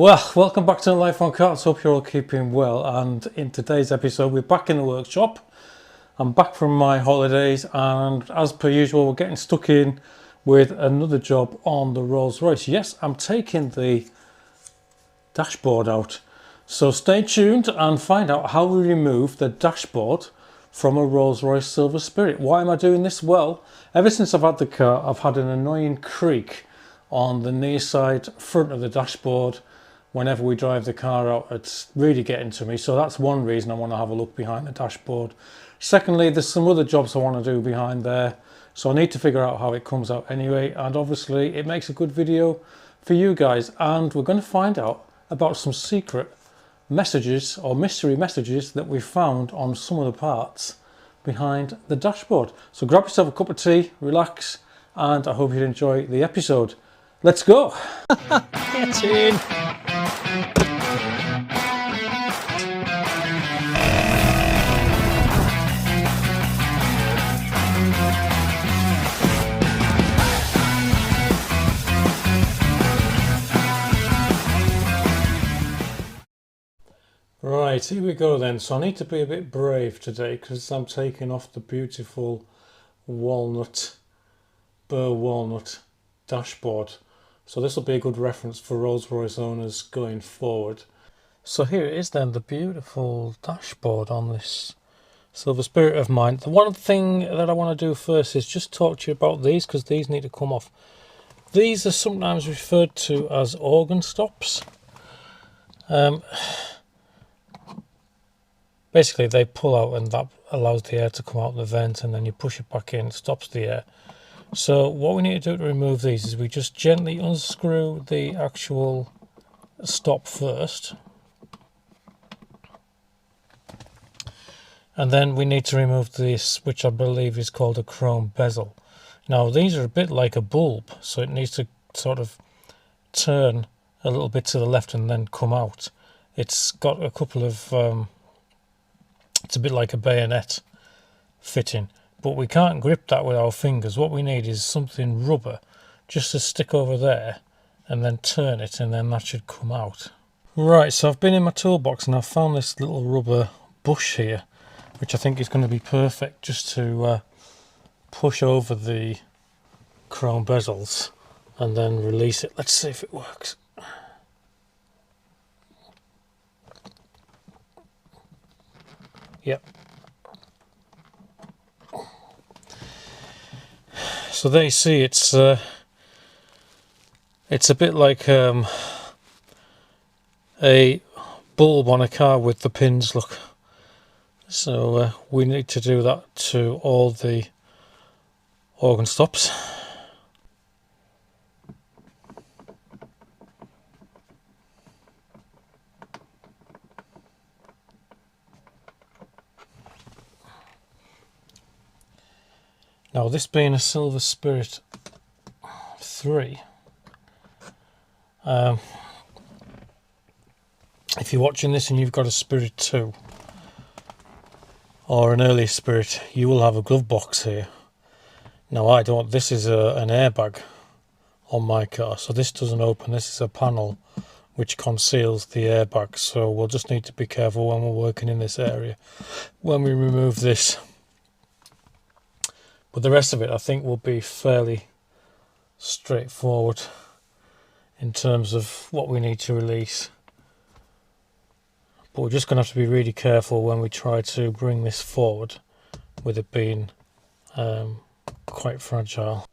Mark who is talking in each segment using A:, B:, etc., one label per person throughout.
A: Well, welcome back to Life on Cars. Hope you're all keeping well. And in today's episode, we're back in the workshop. I'm back from my holidays, and as per usual, we're getting stuck in with another job on the Rolls-Royce. Yes, I'm taking the dashboard out. So stay tuned and find out how we remove the dashboard from a Rolls-Royce Silver Spirit. Why am I doing this? Well, ever since I've had the car, I've had an annoying creak on the near side front of the dashboard. Whenever we drive the car out, it's really getting to me. So that's one reason I want to have a look behind the dashboard. Secondly, there's some other jobs I want to do behind there. So I need to figure out how it comes out anyway. And obviously it makes a good video for you guys. And we're going to find out about some secret messages or mystery messages that we found on some of the parts behind the dashboard. So grab yourself a cup of tea, relax, and I hope you enjoy the episode. Let's go. Get in. Right, here we go then. So I need to be a bit brave today because I'm taking off the beautiful walnut, burr walnut dashboard. So this will be a good reference for Rolls-Royce owners going forward. So here it is then, the beautiful dashboard on this Silver Spirit of mine. The one thing that I want to do first is just talk to you about these, because these need to come off. These are sometimes referred to as organ stops. Basically they pull out and that allows the air to come out the vent, and then you push it back in, it stops the air. So what we need to do to remove these is we just gently unscrew the actual stop first. And then we need to remove this, which I believe is called a chrome bezel. Now these are a bit like a bulb, so it needs to sort of turn a little bit to the left and then come out. It's got a couple of, it's a bit like a bayonet fitting. But we can't grip that with our fingers. What we need is something rubber just to stick over there and then turn it, and then that should come out. Right, so I've been in my toolbox and I've found this little rubber bush here, which I think is going to be perfect just to push over the chrome bezels and then release it. Let's see if it works. Yep. So there you see, it's a bit like a bulb on a car with the pins, look. So we need to do that to all the organ stops. Now this being a Silver Spirit III, if you're watching this and you've got a Spirit II or an early Spirit, you will have a glove box here. Now I don't, this is an airbag on my car, so this doesn't open. This is a panel which conceals the airbag, so we'll just need to be careful when we're working in this area when we remove this. But the rest of it I think will be fairly straightforward in terms of what we need to release. But we're just going to have to be really careful when we try to bring this forward, with it being quite fragile.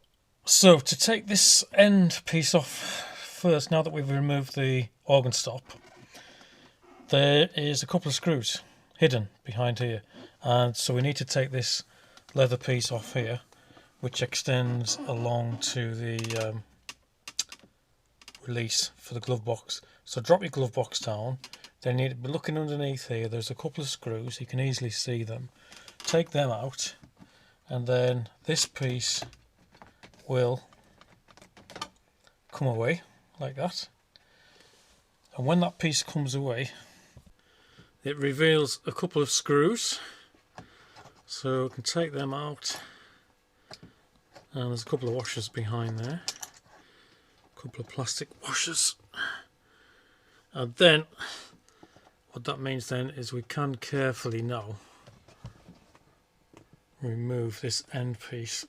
A: So to take this end piece off first, now that we've removed the organ stop, there is a couple of screws hidden behind here, and so we need to take this leather piece off here, which extends along to the release for the glove box. So drop your glove box down, then you need to be looking underneath here. There's a couple of screws, you can easily see them. Take them out, and then this piece will come away like that. And when that piece comes away, it reveals a couple of screws. So we can take them out, and there's a couple of washers behind there, a couple of plastic washers, And then what that means then is we can carefully now remove this end piece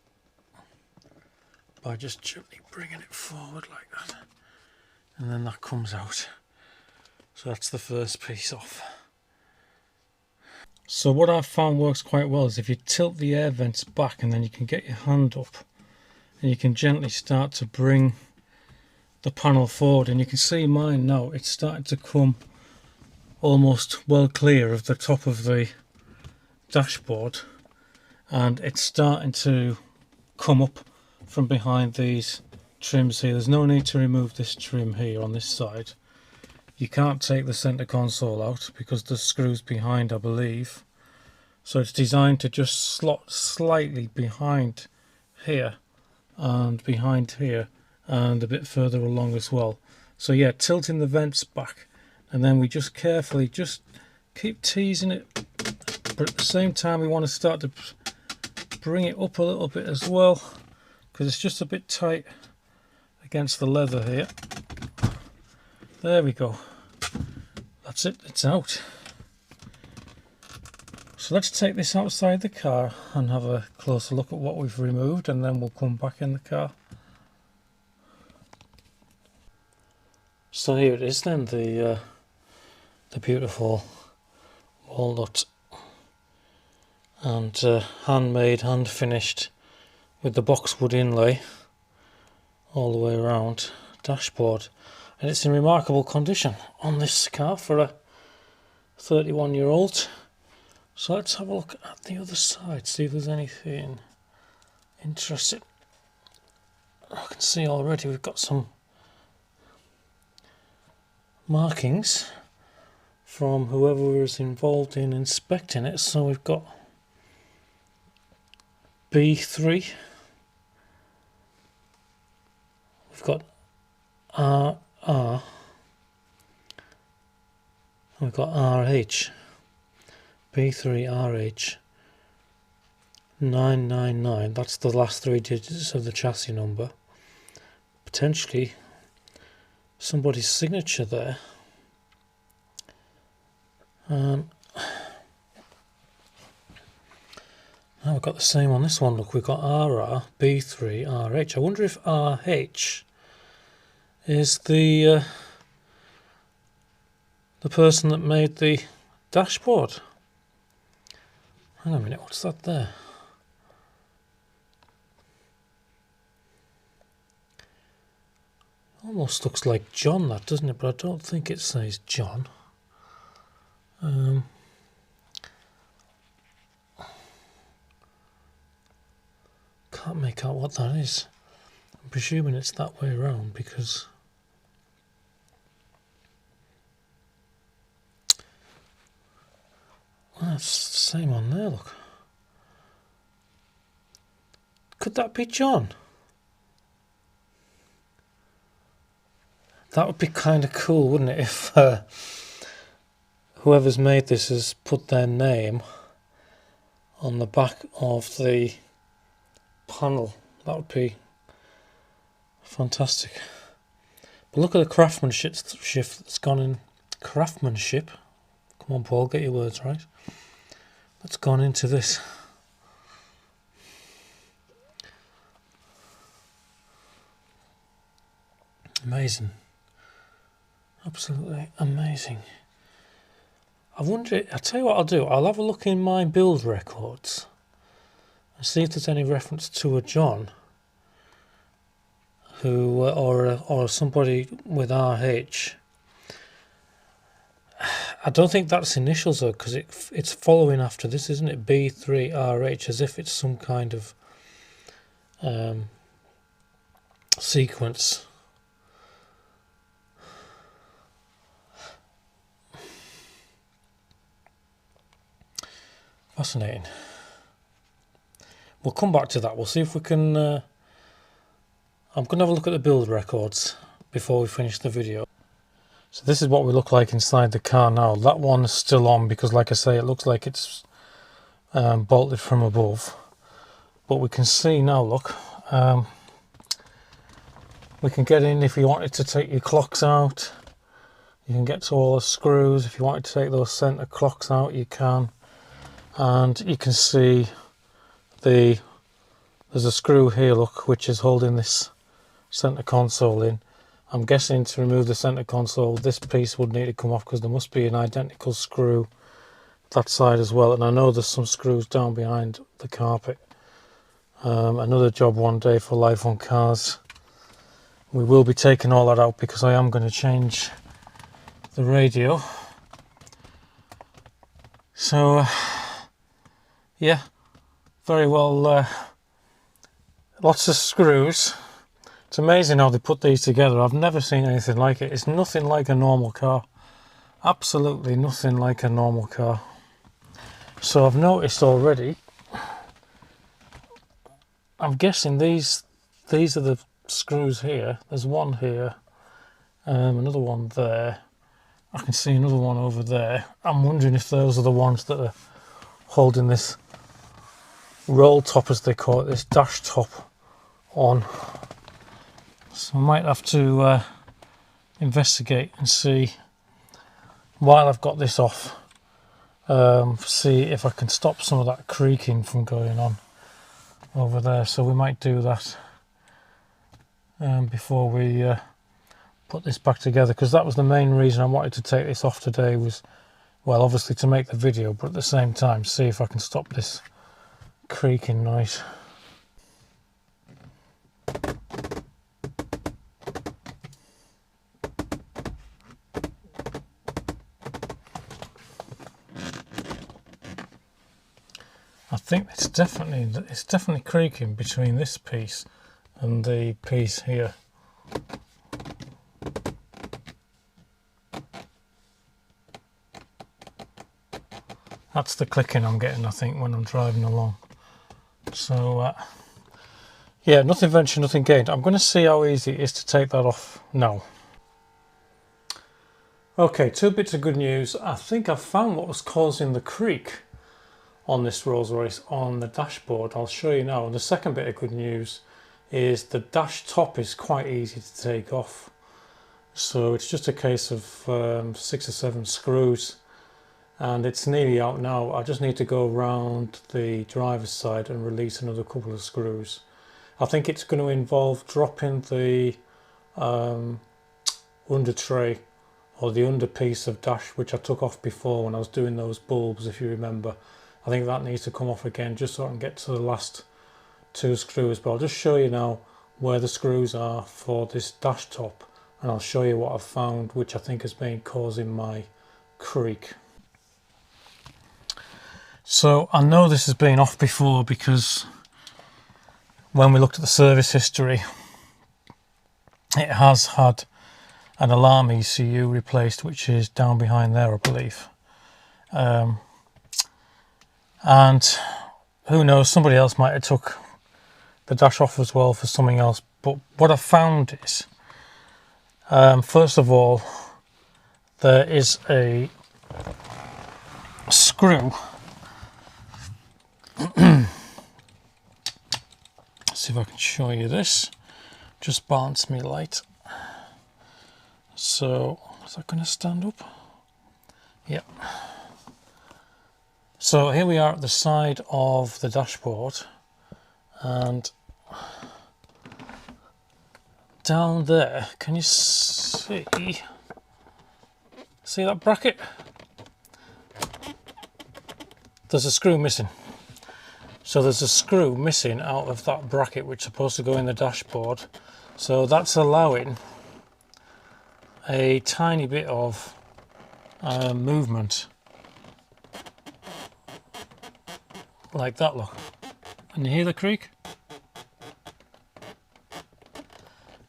A: by just gently bringing it forward like that, and then that comes out. So that's the first piece off. So what I've found works quite well is if you tilt the air vents back and then you can get your hand up and you can gently start to bring the panel forward, and you can see mine now, it's starting to come almost well clear of the top of the dashboard, and it's starting to come up from behind these trims here. There's no need to remove this trim here on this side. You can't take the center console out because the screws behind, I believe. So it's designed to just slot slightly behind here and behind here and a bit further along as well. So yeah, tilting the vents back, and then we just carefully just keep teasing it, but at the same time we want to start to bring it up a little bit as well, because it's just a bit tight against the leather here. There we go. That's it, it's out. So let's take this outside the car and have a closer look at what we've removed, and then we'll come back in the car. So here it is then, the beautiful walnut and handmade, hand finished with the boxwood inlay all the way around dashboard, and it's in remarkable condition on this car for a 31-year-old. So let's have a look at the other side, see if there's anything interesting. I can see already we've got some markings from whoever was involved in inspecting it. So we've got B3, we've got RR, and we've got RH. B3RH 999, that's the last 3 digits of the chassis number. Potentially somebody's signature there. Now we've got the same on this one. Look, we've got RR, B3, RH. I wonder if RH is the person that made the dashboard. Hang on a minute, what's that there? Almost looks like John, that, doesn't it? But I don't think it says John. Can't make out what that is. I'm presuming it's that way around because that's the same on there, look. Could that be John? That would be kind of cool, wouldn't it, if whoever's made this has put their name on the back of the panel. That would be fantastic. But look at the craftsmanship that's gone in. Craftsmanship. Come on, Paul, get your words right. That's gone into this. Amazing. Absolutely amazing. I wonder, I'll tell you what I'll do. I'll have a look in my build records and see if there's any reference to a John who, or somebody with RH. I don't think that's initials though, because it's following after this, isn't it? B3RH, as if it's some kind of sequence. Fascinating. We'll come back to that. We'll see if we can. I'm going to have a look at the build records before we finish the video. So this is what we look like inside the car now. That one's still on because, like I say, it looks like it's bolted from above. But we can see now, look, we can get in if you wanted to take your clocks out. You can get to all the screws. If you wanted to take those centre clocks out, you can. And you can see there's a screw here, look, which is holding this centre console in. I'm guessing to remove the centre console, this piece would need to come off, because there must be an identical screw that side as well. And I know there's some screws down behind the carpet. Another job one day for Life on Cars. We will be taking all that out because I am going to change the radio. So yeah, very well, lots of screws. It's amazing how they put these together. I've never seen anything like it. It's nothing like a normal car. Absolutely nothing like a normal car. So I've noticed already, I'm guessing these are the screws here. There's one here, another one there. I can see another one over there. I'm wondering if those are the ones that are holding this roll top, as they call it, this dash top on. So I might have to investigate and see, while I've got this off, see if I can stop some of that creaking from going on over there. So we might do that before we put this back together, because that was the main reason I wanted to take this off today, was, well, obviously to make the video, but at the same time see if I can stop this creaking noise. I think it's definitely creaking between this piece and the piece here. That's the clicking I'm getting, I think, when I'm driving along. So yeah, nothing ventured, nothing gained. I'm going to see how easy it is to take that off now. Okay, 2 bits of good news. I think I've found what was causing the creak on this Rolls-Royce on the dashboard. I'll show you now. And the second bit of good news is the dash top is quite easy to take off. So it's just a case of 6 or 7 screws, and it's nearly out now. I just need to go around the driver's side and release another couple of screws. I think it's going to involve dropping the under tray, or the under piece of dash, which I took off before when I was doing those bulbs, if you remember. I think that needs to come off again, just so I can get to the last 2 screws. But I'll just show you now where the screws are for this dash top, and I'll show you what I've found, which I think has been causing my creak. So I know this has been off before, because when we looked at the service history, it has had an alarm ECU replaced, which is down behind there, I believe. And who knows, somebody else might have took the dash off as well for something else. But what I found is, first of all, there is a screw. See if I can show you this. Just balance me light. So is that going to stand up? Yep. So here we are at the side of the dashboard, and down there, can you see that bracket? There's a screw missing. So there's a screw missing out of that bracket, which is supposed to go in the dashboard. So that's allowing a tiny bit of movement, like that, look. And you hear the creak?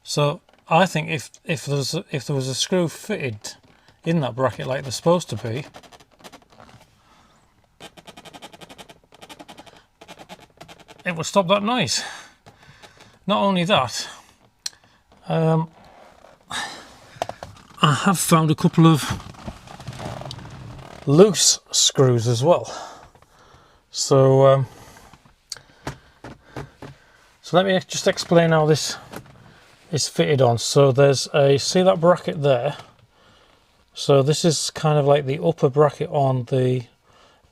A: So I think if there was a screw fitted in that bracket like they're supposed to be, it would stop that noise. Not only that, I have found a couple of loose screws as well. So let me just explain how this is fitted on. So there's a, see that bracket there? So this is kind of like the upper bracket on the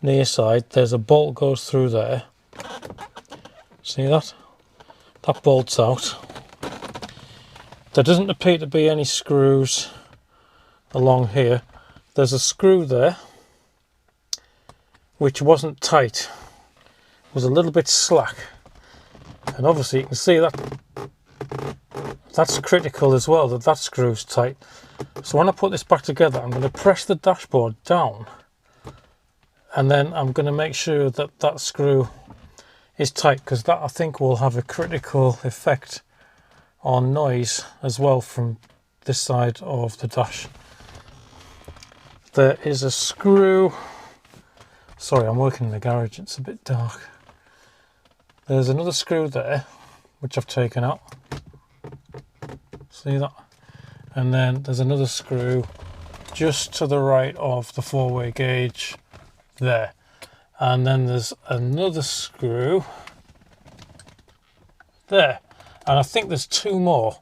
A: near side. There's a bolt goes through there. See that? That bolts out. There doesn't appear to be any screws along here. There's a screw there which wasn't tight. It was a little bit slack. And obviously you can see that that's critical as well, that screw's tight. So when I put this back together, I'm going to press the dashboard down, and then I'm going to make sure that that screw is tight, because that I think will have a critical effect on noise as well from this side of the dash. There is a screw. Sorry, I'm working in the garage, it's a bit dark. There's another screw there which I've taken out. See that? And then there's another screw just to the right of the four-way gauge there. And then there's another screw there. And I think there's two more,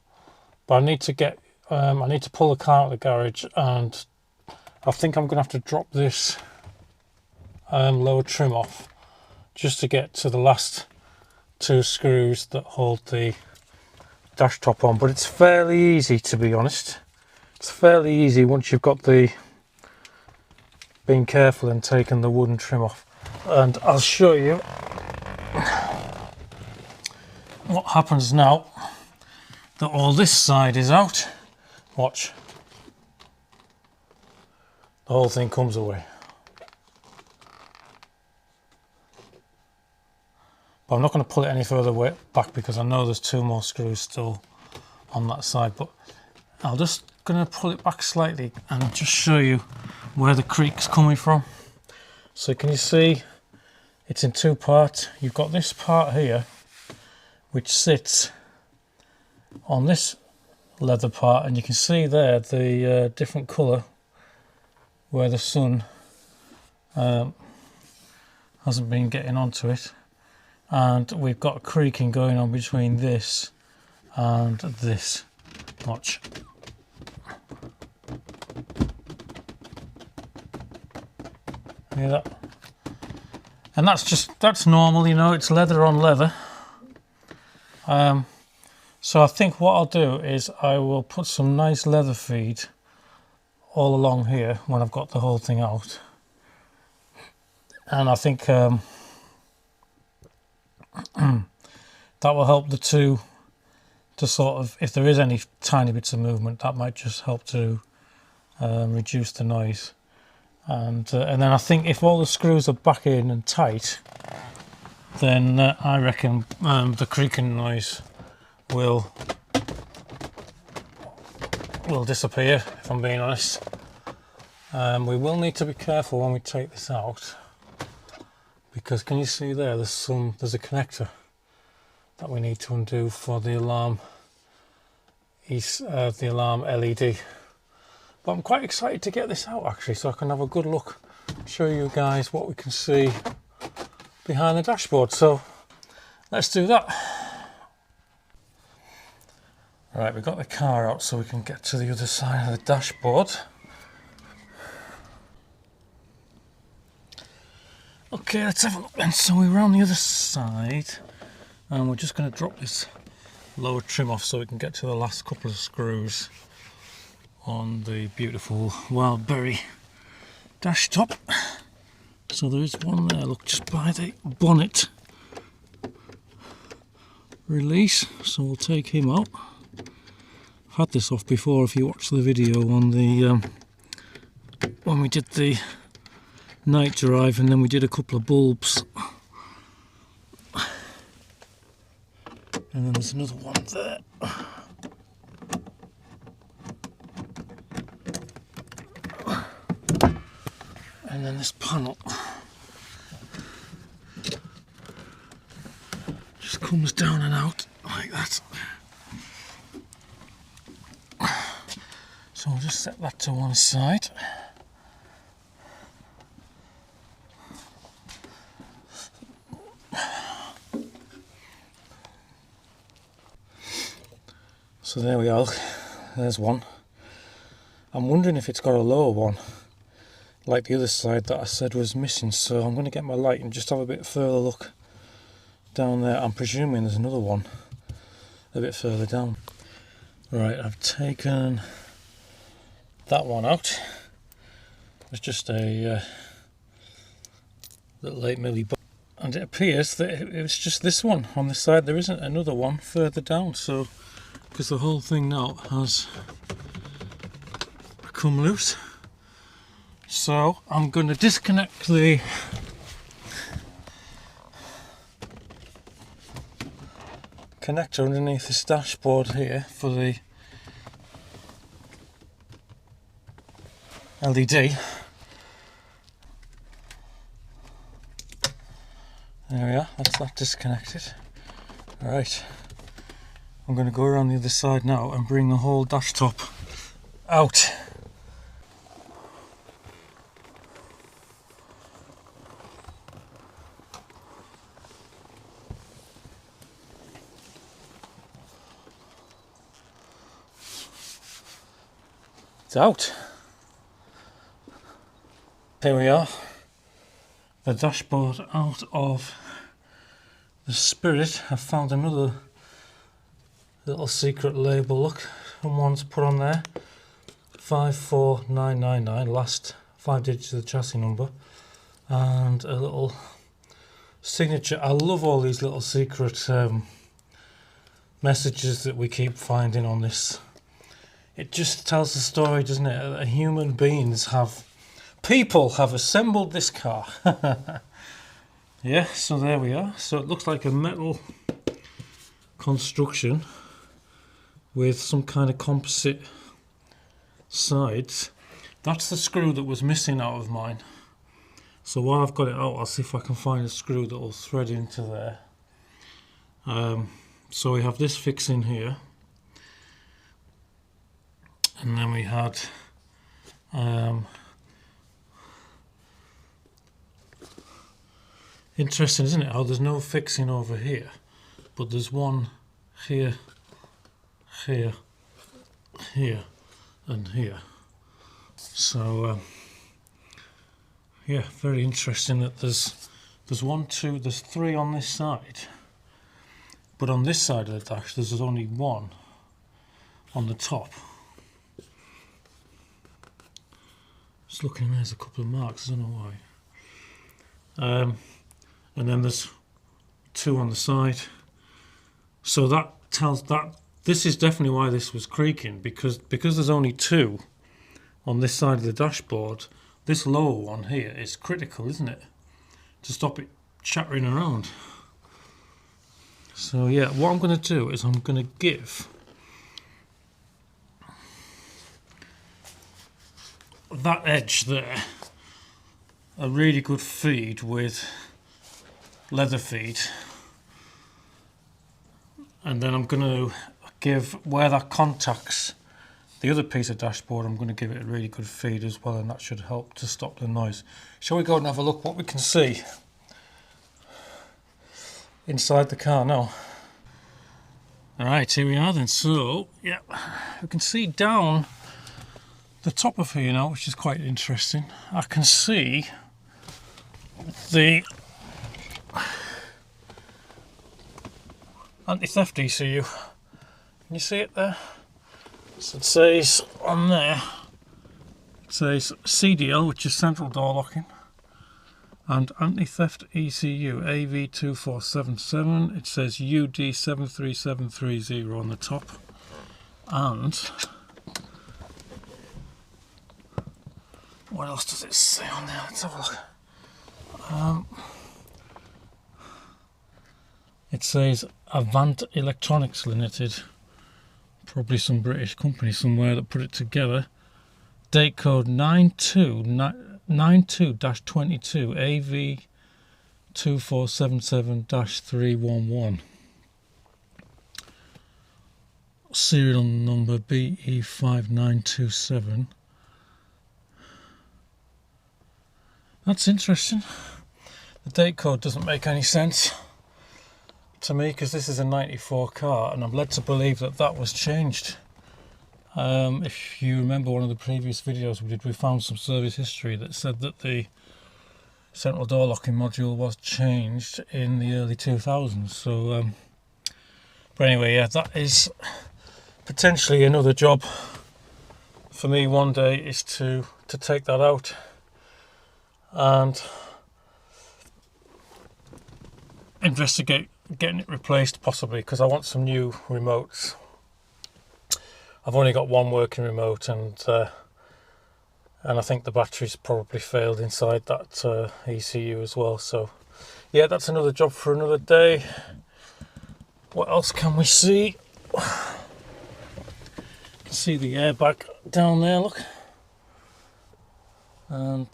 A: but I need to get I need to pull the car out of the garage, and I think I'm gonna have to drop this lower trim off just to get to the last two screws that hold the dash top on. But it's fairly easy, to be honest. It's fairly easy once you've got been careful and taken the wooden trim off. And I'll show you what happens now that all this side is out. Watch. The whole thing comes away. But I'm not going to pull it any further back because I know there's two more screws still on that side. But I'm just going to pull it back slightly and just show you where the creak's coming from. So can you see it's in two parts? You've got this part here which sits on this leather part, and you can see there the different colour where the sun hasn't been getting onto it. And we've got creaking going on between this and this. Watch. Hear that? And that's normal, you know, it's leather on leather. So I think what I'll do is I will put some nice leather feed all along here when I've got the whole thing out. And I think that will help the two to sort of, if there is any tiny bits of movement, that might just help to reduce the noise. And then I think if all the screws are back in and tight, then I reckon the creaking noise will disappear, if I'm being honest. We will need to be careful when we take this out, because can you see there, there's a connector that we need to undo for the alarm LED. But I'm quite excited to get this out actually, so I can have a good look, show you guys what we can see behind the dashboard. So let's do that. Right, we've got the car out so we can get to the other side of the dashboard. Okay, let's have a look then. So we're on the other side, and we're just going to drop this lower trim off so we can get to the last couple of screws on the beautiful wild berry dash top. So there is one there, look, just by the bonnet release, so we'll take him out. I've had this off before if you watched the video on the when we did the night drive, and then we did a couple of bulbs. And then there's another one there. And then this panel just comes down and out like that. So we'll just set that to one side. So there we are, there's one. I'm wondering if it's got a lower one, like the other side that I said was missing. So I'm going to get my light and just have a bit further look down there. I'm presuming there's another one a bit further down. Right, I've taken that one out. It's just a little 8 milli, and it appears that it's just this one on this side. There isn't another one further down, so because the whole thing now has come loose. So I'm going to disconnect the connector underneath this dashboard here for the LED. There we are, that's that disconnected. Alright, I'm going to go around the other side now and bring the whole dash top out. It's out. Here we are, the dashboard out of the Spirit. I've found another little secret label. Look, someone's put on there 54999, last 5 digits of the chassis number, and a little signature. I love all these little secret messages that we keep finding on this. It just tells the story, doesn't it? That human beings people have assembled this car. Yeah, so there we are. So it looks like a metal construction with some kind of composite sides. That's the screw that was missing out of mine. So while I've got it out, I'll see if I can find a screw that will thread into there. So we have this fixing here. And then we had interesting, isn't it, how there's no fixing over here, but there's one here, here, here, and here. So yeah, very interesting that there's 1, 2, there's 3 on this side, but on this side of the dash there's only 1 on the top. Just looking, there's a couple of marks, I don't know why. And then there's 2 on the side. So that tells that this is definitely why this was creaking, because there's only 2 on this side of the dashboard. This lower one here is critical, isn't it, to stop it chattering around. So yeah, what I'm going to do is I'm going to give that edge there a really good feed with leather feed, and then I'm going to give where that contacts the other piece of dashboard, I'm going to give it a really good feed as well, and that should help to stop the noise. Shall we go and have a look what we can see inside the car now? Alright, here we are then. So yeah, we can see down the top of here now, which is quite interesting. I can see the anti-theft ECU. Can you see it there? So it says on there, it says CDL, which is central door locking, and anti-theft ECU AV2477. It says UD73730 on the top, and what else does it say on there? Let's have a look. It says Avant Electronics Limited, probably some British company somewhere that put it together. Date code 92-22 AV2477-311. Serial number BE5927. That's interesting. The date code doesn't make any sense to me because this is a 94 car, and I'm led to believe that that was changed If you remember one of the previous videos we did, we found some service history that said that the central door locking module was changed in the early 2000s. So, but anyway, yeah, that is potentially another job for me one day, is to take that out and investigate getting it replaced, possibly, because I want some new remotes. I've only got one working remote, and I think the battery's probably failed inside that ECU as well. So yeah, that's another job for another day. What else can we see? You can see the airbag down there, look. And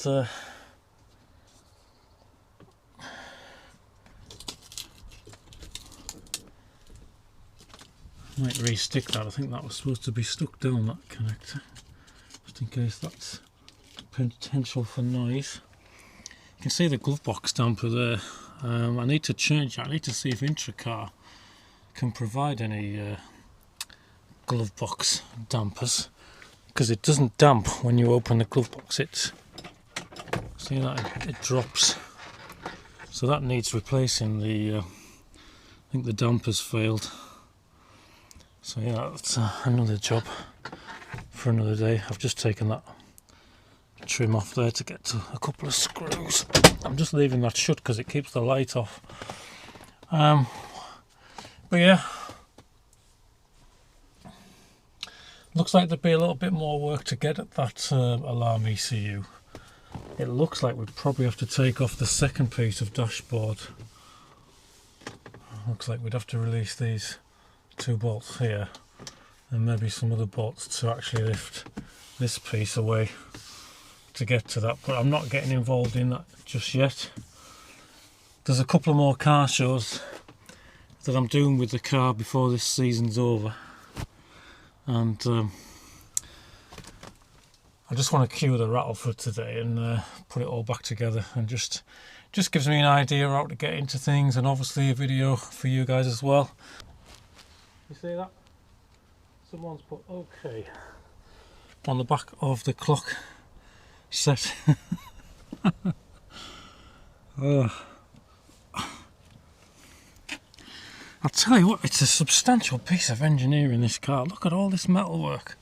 A: might re-stick that. I think that was supposed to be stuck down, that connector, just in case that's potential for noise. You can see the glove box damper there. I need to change that. I need to see if IntroCar can provide any glove box dampers, because it doesn't damp when you open the glove box. See that it drops, so that needs replacing. I think the dampers failed. So yeah, that's another job for another day. I've just taken that trim off there to get to a couple of screws. I'm just leaving that shut because it keeps the light off. But yeah, looks like there'd be a little bit more work to get at that alarm ECU. It looks like we'd probably have to take off the second piece of dashboard. Looks like we'd have to release these two bolts here and maybe some other bolts to actually lift this piece away to get to that, but I'm not getting involved in that just yet. There's a couple of more car shows that I'm doing with the car before this season's over, and I just want to cue the rattle for today and put it all back together, and just gives me an idea how to get into things, and obviously a video for you guys as well. You see that? Someone's put OK on the back of the clock set. Oh. I'll tell you what, it's a substantial piece of engineering, this car. Look at all this metalwork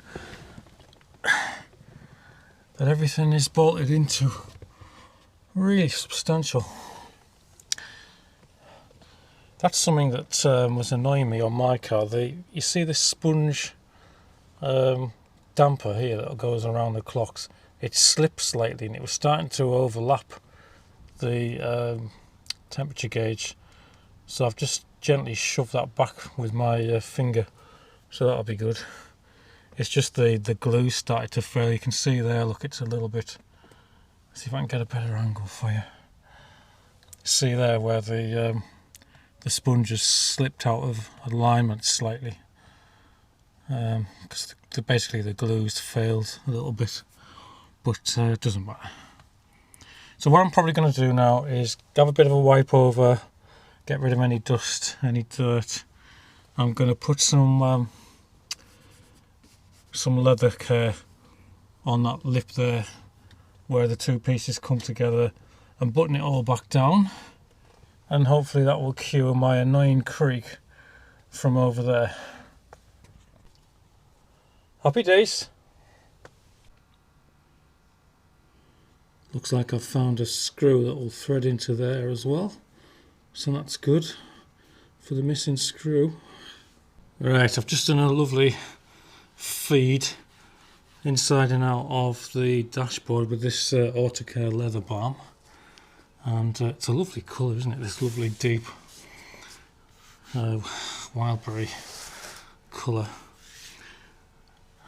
A: that everything is bolted into. Really substantial. That's something that was annoying me on my car. You see this sponge damper here that goes around the clocks? It slipped slightly and it was starting to overlap the temperature gauge. So I've just gently shoved that back with my finger, so that'll be good. It's just the glue started to fail. You can see there, look, it's a little bit. Let's see if I can get a better angle for you. See there where the sponge has slipped out of alignment slightly, because basically the glue's failed a little bit, but it doesn't matter. So what I'm probably going to do now is have a bit of a wipe over, get rid of any dust, any dirt. I'm going to put some leather care on that lip there where the two pieces come together, and button it all back down, and hopefully that will cure my annoying creak from over there. Happy days. Looks like I've found a screw that will thread into there as well, so that's good for the missing screw. Right, I've just done a lovely feed inside and out of the dashboard with this IntroCar leather balm, and it's a lovely colour, isn't it? This lovely deep wildberry colour.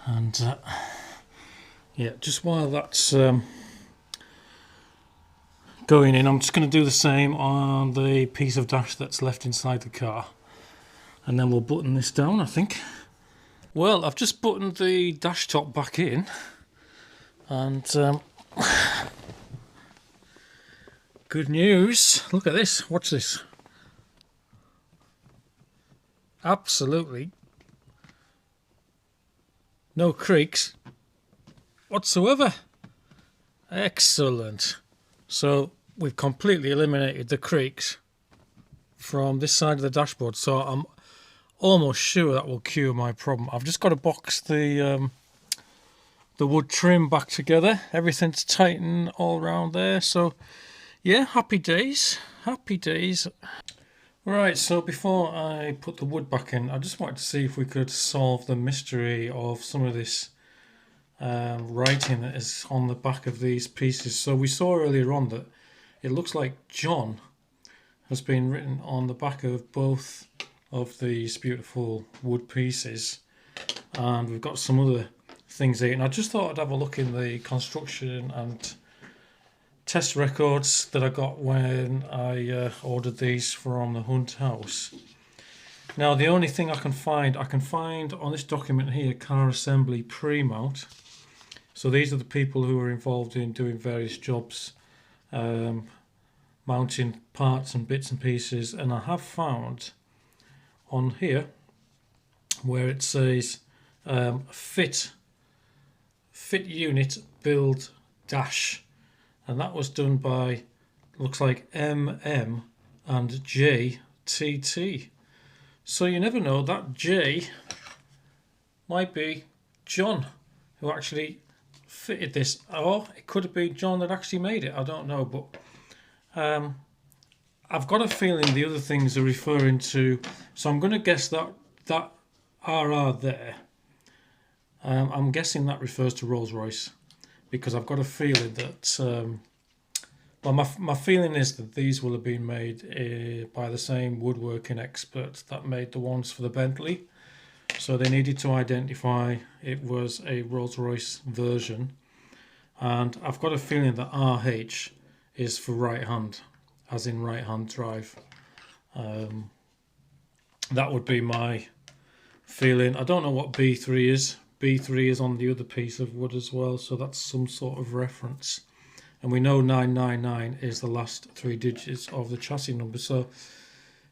A: And yeah, just while that's going in, I'm just going to do the same on the piece of dash that's left inside the car, and then we'll button this down, I think. Well, I've just buttoned the dash top back in, and good news, look at this, watch this. Absolutely No creaks whatsoever. Excellent. So we've completely eliminated the creaks from this side of the dashboard, so I'm almost sure that will cure my problem. I've just got to box the wood trim back together. Everything's tightened all around there, so yeah, happy days, happy days. Right, so before I put the wood back in, I just wanted to see if we could solve the mystery of some of this writing that is on the back of these pieces. So we saw earlier on that it looks like John has been written on the back of both of these beautiful wood pieces, and we've got some other things here, and I just thought I'd have a look in the construction and test records that I got when I ordered these from the Hunt house. Now the only thing I can find on this document here, car assembly pre-mount. So these are the people who are involved in doing various jobs, mounting parts and bits and pieces, and I have found on here where it says fit unit build dash, and that was done by, looks like MM and JTT. So you never know, that J might be John who actually fitted this, or it could have been John that actually made it. I don't know, but I've got a feeling the other things are referring to, so I'm going to guess that RR there, I'm guessing that refers to Rolls-Royce, because I've got a feeling that well, my feeling is that these will have been made by the same woodworking expert that made the ones for the Bentley. So they needed to identify it was a Rolls-Royce version. And I've got a feeling that RH is for right hand, as in right hand drive. That would be my feeling. I don't know what B3 is. B3 is on the other piece of wood as well, so that's some sort of reference. And we know 999 is the last 3 digits of the chassis number. So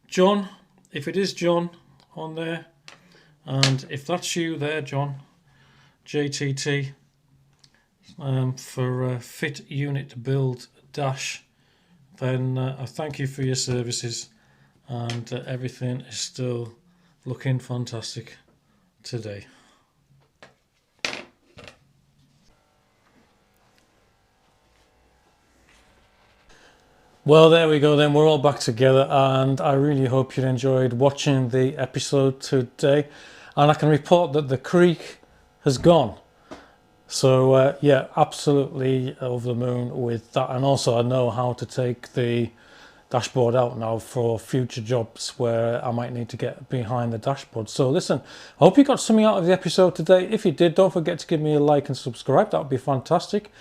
A: John, if it is John on there, and if that's you there, John, JTT, for fit unit build dash, then I thank you for your services, and everything is still looking fantastic today. Well, there we go then, we're all back together, and I really hope you enjoyed watching the episode today. And I can report that the creak has gone. So yeah, absolutely over the moon with that. And also I know how to take the dashboard out now for future jobs where I might need to get behind the dashboard. So listen, I hope you got something out of the episode today. If you did, don't forget to give me a like and subscribe. That would be fantastic.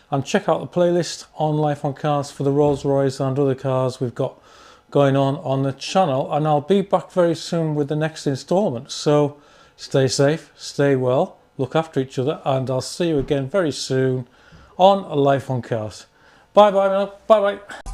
A: And check out the playlist on Life on Cars for the Rolls-Royce and other cars we've got going on the channel. And I'll be back very soon with the next installment. So stay safe, stay well, look after each other, and I'll see you again very soon on Life on Cars. Bye bye now, bye bye.